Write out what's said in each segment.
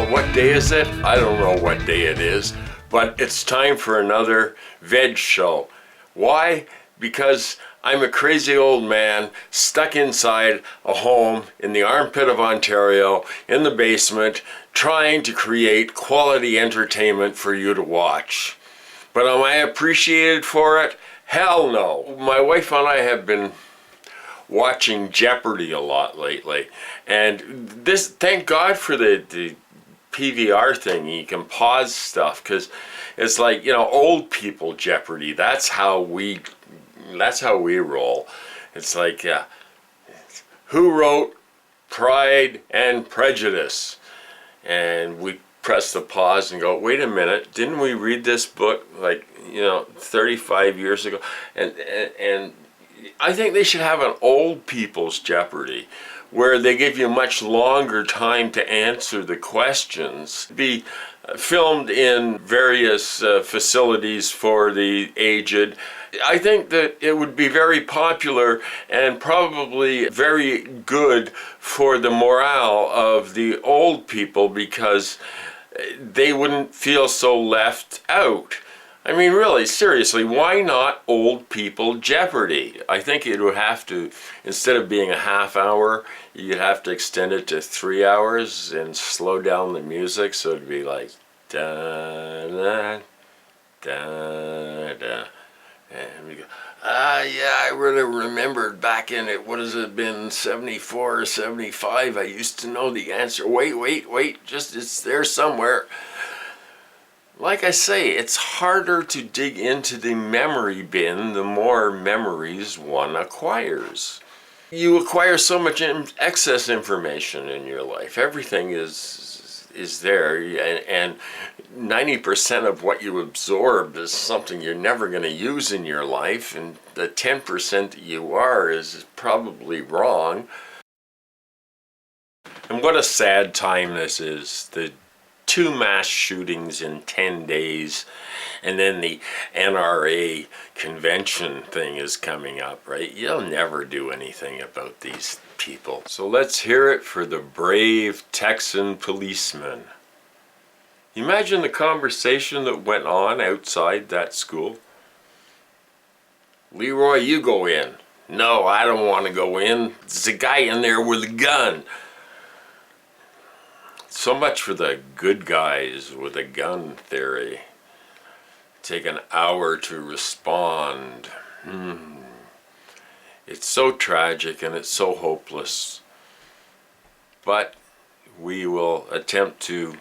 Well, what day is it? I don't know what day it is, but it's time for another veg show. Why? Because I'm a crazy old man stuck inside a home in the armpit of Ontario, in the basement, trying to create quality entertainment for you to watch. But am I appreciated for it? Hell no. My wife and I have been watching Jeopardy a lot lately, and this, thank God for the PVR thing. You can pause stuff, because it's like, you know, old people Jeopardy. That's how we roll. It's like, who wrote Pride and Prejudice? And we press the pause and go, wait a minute, didn't we read this book like, 35 years ago? And I think they should have an old people's Jeopardy, where they give you much longer time to answer the questions. Be filmed in various facilities for the aged. I think that it would be very popular and probably very good for the morale of the old people, because they wouldn't feel so left out. I mean, really, seriously, why not old people Jeopardy? I think it would have to, instead of being a half hour, you'd have to extend it to 3 hours and slow down the music, so it'd be like da da da da, and we go, yeah, I really remembered back in it, what has it been, 74 or 75, I used to know the answer. Wait, just, it's there somewhere. Like I say, it's harder to dig into the memory bin the more memories one acquires. You acquire so much excess information in your life. Everything is there, and 90% of what you absorb is something you're never going to use in your life, and the 10% that you are is probably wrong. And what a sad time this is. The 2 mass shootings in 10 days, and then the NRA convention thing is coming up, right? You'll never do anything about these people. So let's hear it for the brave Texan policeman. Imagine the conversation that went on outside that school. Leroy, you go in. No, I don't want to go in. There's a guy in there with a gun. So much for the good guys with a gun theory. Take an hour to respond. It's so tragic and it's so hopeless. But we will attempt to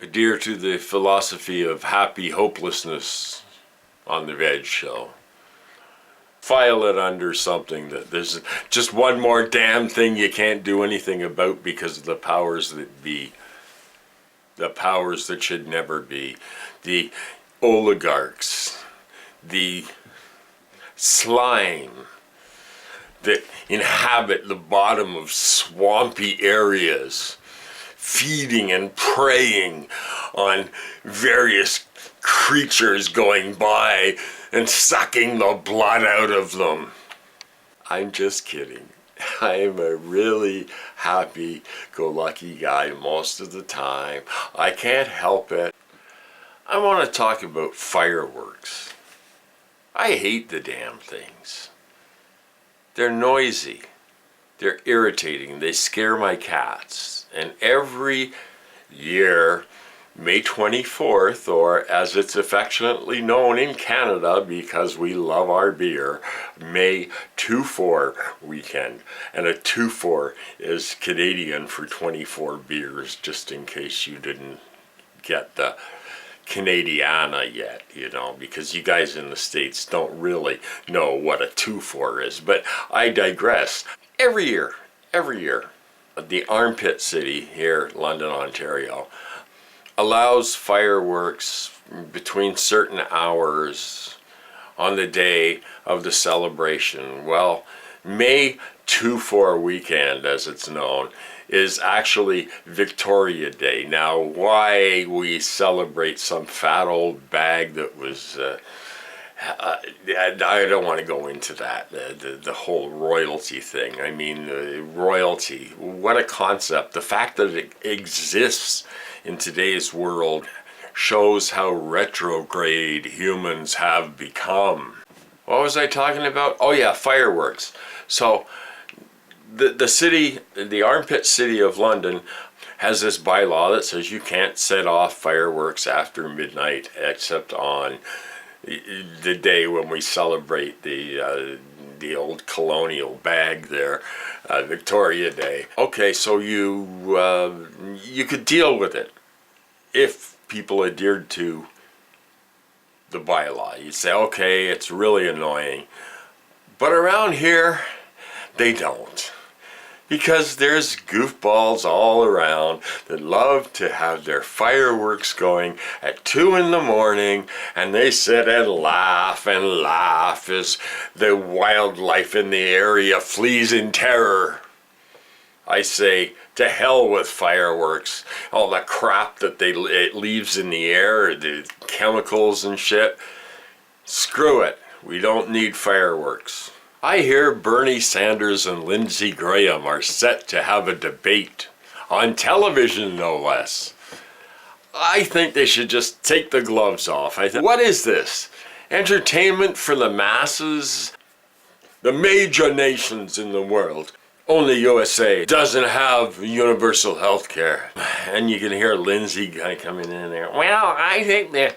adhere to the philosophy of happy hopelessness on the Veg Show. File it under something that there's just one more damn thing you can't do anything about because of the powers that be. The powers that should never be. The oligarchs. The slime that inhabit the bottom of swampy areas, feeding and preying on various creatures going by and sucking the blood out of them. I'm just kidding. I'm a really happy-go-lucky guy most of the time. I can't help it. I want to talk about fireworks. I hate the damn things. They're noisy. They're irritating. They scare my cats. And every year, May 24th, or as it's affectionately known in Canada because we love our beer, May 2-4 weekend. And a 2-4 is Canadian for 24 beers, just in case you didn't get the Canadiana yet, because you guys in the States don't really know what a 2-4 is. But I digress. Every year, the armpit city here, London, Ontario, allows fireworks between certain hours on the day of the celebration. Well, May 2-4 weekend, as it's known, is actually Victoria Day. Now, why we celebrate some fat old bag that was I don't want to go into that, the whole royalty thing. I mean, royalty, what a concept. The fact that it exists in today's world shows how retrograde humans have become. What was I talking about? Oh yeah, fireworks. So the city, the armpit city of London, has this bylaw that says you can't set off fireworks after midnight except on the day when we celebrate the old colonial bag there, Victoria Day. Okay, so you could deal with it if people adhered to the bylaw. You'd say, okay, it's really annoying, but around here they don't. Because there's goofballs all around that love to have their fireworks going at 2 in the morning, and they sit and laugh as the wildlife in the area flees in terror. I say, to hell with fireworks. All the crap that it leaves in the air, the chemicals and shit. Screw it. We don't need fireworks. I hear Bernie Sanders and Lindsey Graham are set to have a debate, on television no less. I think they should just take the gloves off. What is this? Entertainment for the masses? The major nations in the world. Only USA doesn't have universal health care. And you can hear Lindsey guy coming in there. Well, I think that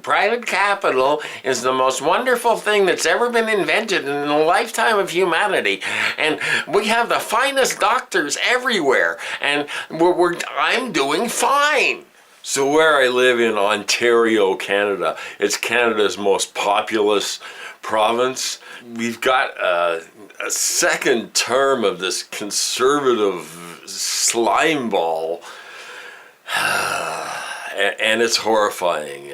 private capital is the most wonderful thing that's ever been invented in the lifetime of humanity. And we have the finest doctors everywhere. And I'm doing fine. So where I live in Ontario, Canada, it's Canada's most populous province. We've got a second term of this conservative slime ball. And it's horrifying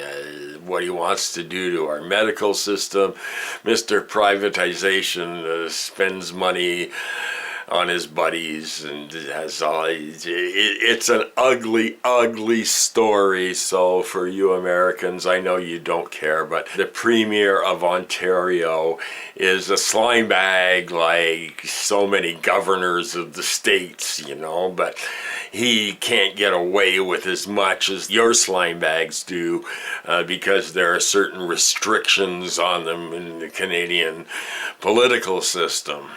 what he wants to do to our medical system. Mr. Privatization spends money on his buddies and has all. It's an ugly, ugly story. So for you Americans, I know you don't care, but the Premier of Ontario is a slime bag like so many governors of the states, you know, but he can't get away with as much as your slime bags do because there are certain restrictions on them in the Canadian political system.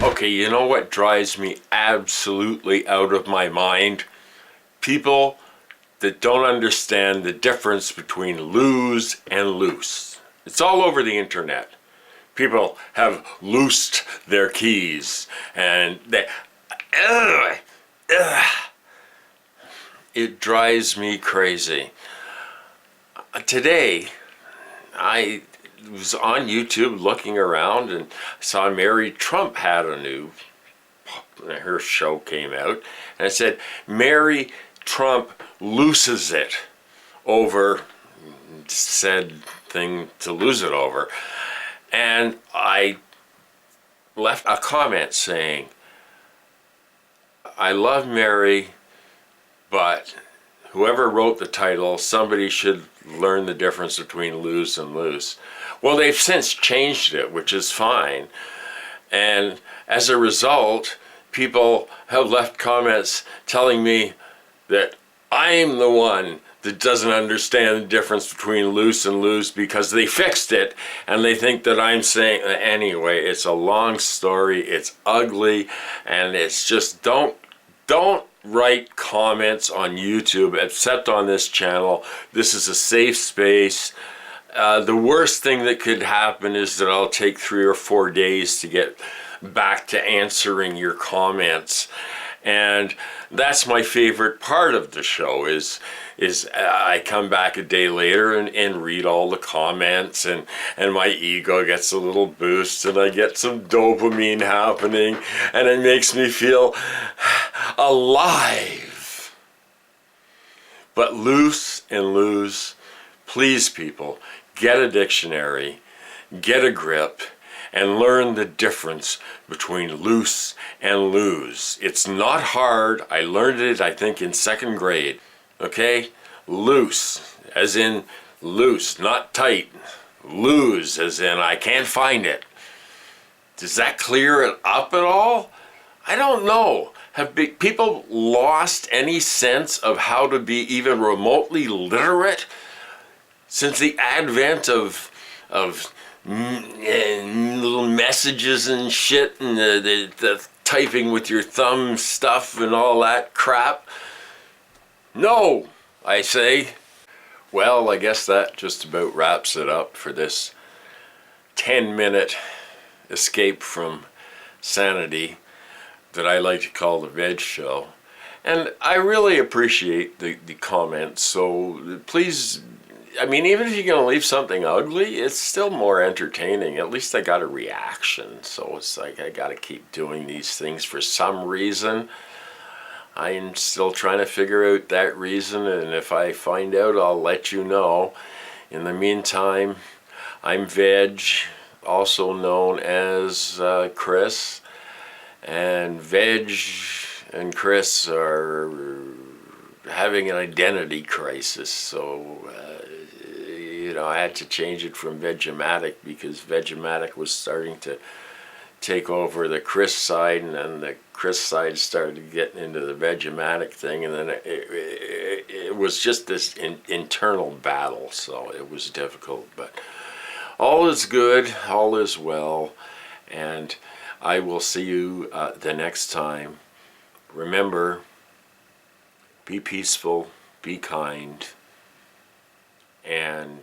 Okay, you know what drives me absolutely out of my mind? People that don't understand the difference between lose and loose. It's all over the internet. People have loosed their keys and they... It drives me crazy. Today, I was on YouTube looking around and saw Mary Trump had her show came out, and it said Mary Trump loses it over said thing to lose it over. And I left a comment saying, I love Mary, but whoever wrote the title, somebody should learn the difference between lose and loose. Well, they've since changed it, which is fine. And as a result, people have left comments telling me that I'm the one that doesn't understand the difference between loose and loose because they fixed it, and they think that I'm saying, anyway, it's a long story, it's ugly, and it's just don't write comments on YouTube except on this channel. This is a safe space. The worst thing that could happen is that I'll take 3 or 4 days to get back to answering your comments. And that's my favorite part of the show is I come back a day later and read all the comments, and my ego gets a little boost and I get some dopamine happening and it makes me feel alive. But loose and lose, please people, get a dictionary, get a grip, and learn the difference between loose and lose. It's not hard. I learned it, I think, in 2nd grade. Okay? Loose, as in Loose, not tight. Lose, as in I can't find it. Does that clear it up at all? I don't know. Have people lost any sense of how to be even remotely literate since the advent of little messages and shit and the typing with your thumb stuff and all that crap? No, I say. Well, I guess that just about wraps it up for this 10-minute escape from sanity that I like to call the Veg Show. And I really appreciate the comments, so please, I mean, even if you're going to leave something ugly, it's still more entertaining. At least I got a reaction, so it's like I got to keep doing these things for some reason. I'm still trying to figure out that reason, and if I find out, I'll let you know. In the meantime, I'm Veg, also known as Chris, and Veg and Chris are having an identity crisis, so I had to change it from Vegematic because Vegematic was starting to take over the Chris side, and then the Chris side started getting into the Vegematic thing, and then it was just this internal battle, so it was difficult. But all is good, all is well, and I will see you the next time. Remember, be peaceful, be kind, and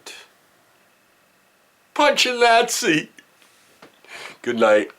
punch a Nazi. Good night.